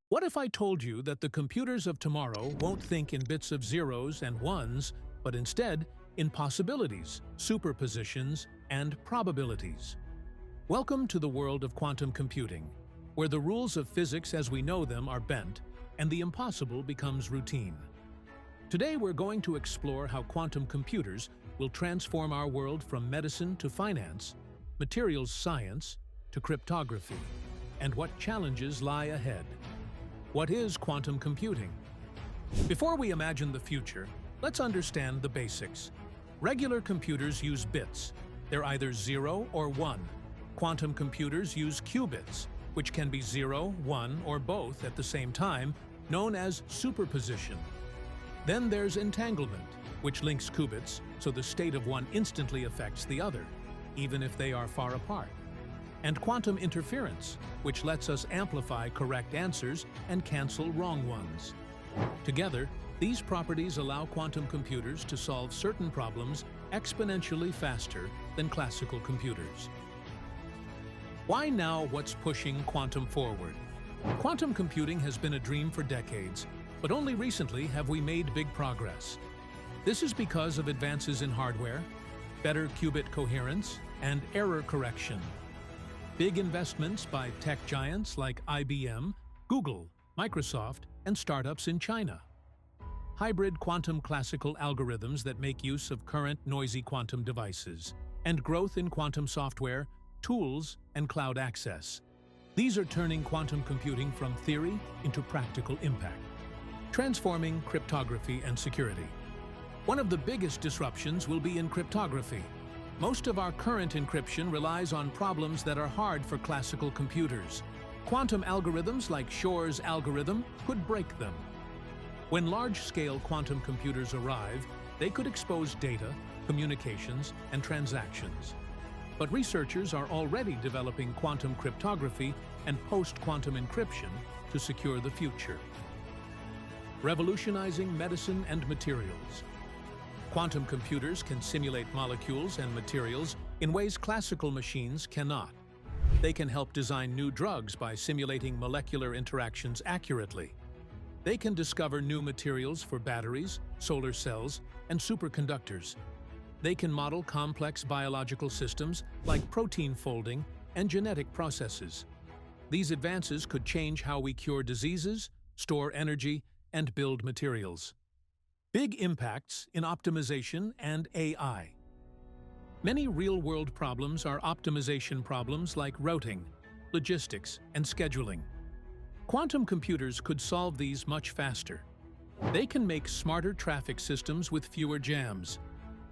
What if I told you that the computers of tomorrow won't think in bits of zeros and ones, but instead in possibilities, superpositions, and probabilities? Welcome to the world of quantum computing, where the rules of physics as we know them are bent and the impossible becomes routine. Today we're going to explore how quantum computers will transform our world from medicine to finance, materials science to cryptography, and what challenges lie ahead. What is quantum computing? Before we imagine the future, let's understand the basics. Regular computers use bits. They're either 0 or 1. Quantum computers use qubits, which can be 0, 1, or both at the same time, known as superposition. Then there's entanglement, which links qubits so the state of one instantly affects the other, even if they are far apart. And quantum interference, which lets us amplify correct answers and cancel wrong ones. Together, these properties allow quantum computers to solve certain problems exponentially faster than classical computers. Why now what's pushing quantum forward? Quantum computing has been a dream for decades, but only recently have we made big progress. This is because of advances in hardware, better qubit coherence, and error correction. Big investments by tech giants like IBM, Google, Microsoft, and startups in China. Hybrid quantum classical algorithms that make use of current noisy quantum devices, and growth in quantum software, tools, and cloud access. These are turning quantum computing from theory into practical impact, transforming cryptography and security. One of the biggest disruptions will be in cryptography. Most of our current encryption relies on problems that are hard for classical computers. Quantum algorithms like Shor's algorithm could break them. When large-scale quantum computers arrive, they could expose data, communications, and transactions. But researchers are already developing quantum cryptography and post-quantum encryption to secure the future. Revolutionizing medicine and materials. Quantum computers can simulate molecules and materials in ways classical machines cannot. They can help design new drugs by simulating molecular interactions accurately. They can discover new materials for batteries, solar cells, and superconductors. They can model complex biological systems like protein folding and genetic processes. These advances could change how we cure diseases, store energy, and build materials. Big impacts in optimization and AI. Many real-world problems are optimization problems like routing, logistics, and scheduling. Quantum computers could solve these much faster. They can make smarter traffic systems with fewer jams,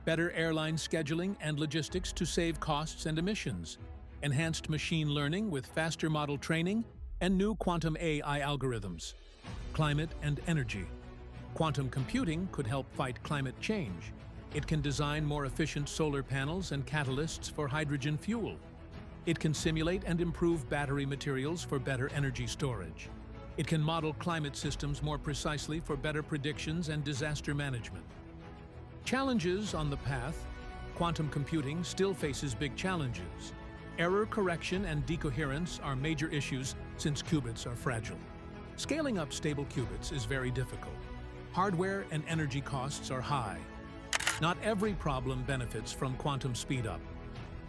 better airline scheduling and logistics to save costs and emissions, enhanced machine learning with faster model training, and new quantum AI algorithms. Climate and energy. Quantum computing could help fight climate change. It can design more efficient solar panels and catalysts for hydrogen fuel. It can simulate and improve battery materials for better energy storage. It can model climate systems more precisely for better predictions and disaster management. Challenges on the path. Quantum computing still faces big challenges. Error correction and decoherence are major issues since qubits are fragile. Scaling up stable qubits is very difficult. Hardware and energy costs are high. Not every problem benefits from quantum speed-up.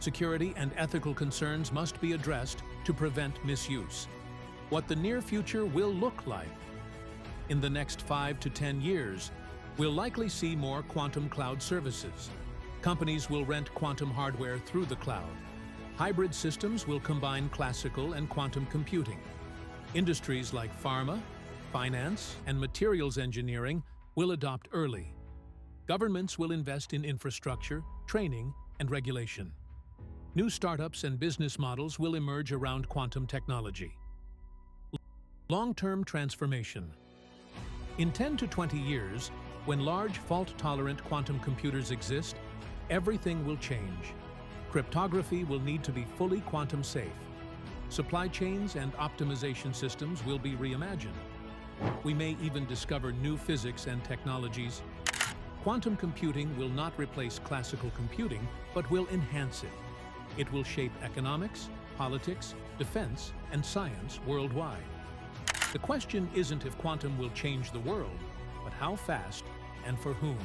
Security and ethical concerns must be addressed to prevent misuse. What the near future will look like. In the next 5 to 10 years, we'll likely see more quantum cloud services. Companies will rent quantum hardware through the cloud. Hybrid systems will combine classical and quantum computing. Industries like pharma, finance, and materials engineering will adopt early. Governments will invest in infrastructure, training, and regulation. New startups and business models will emerge around quantum technology. Long-term transformation. In 10 to 20 years, when large fault-tolerant quantum computers exist, everything will change. Cryptography will need to be fully quantum safe. Supply chains and optimization systems will be reimagined. We may even discover new physics and technologies. Quantum computing will not replace classical computing, but will enhance it. It will shape economics, politics, defense, and science worldwide. The question isn't if quantum will change the world, but how fast and for whom.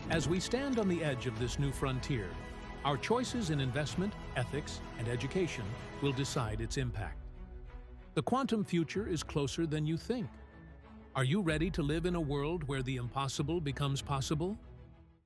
As we stand on the edge of this new frontier, our choices in investment, ethics, and education will decide its impact. The quantum future is closer than you think. Are you ready to live in a world where the impossible becomes possible?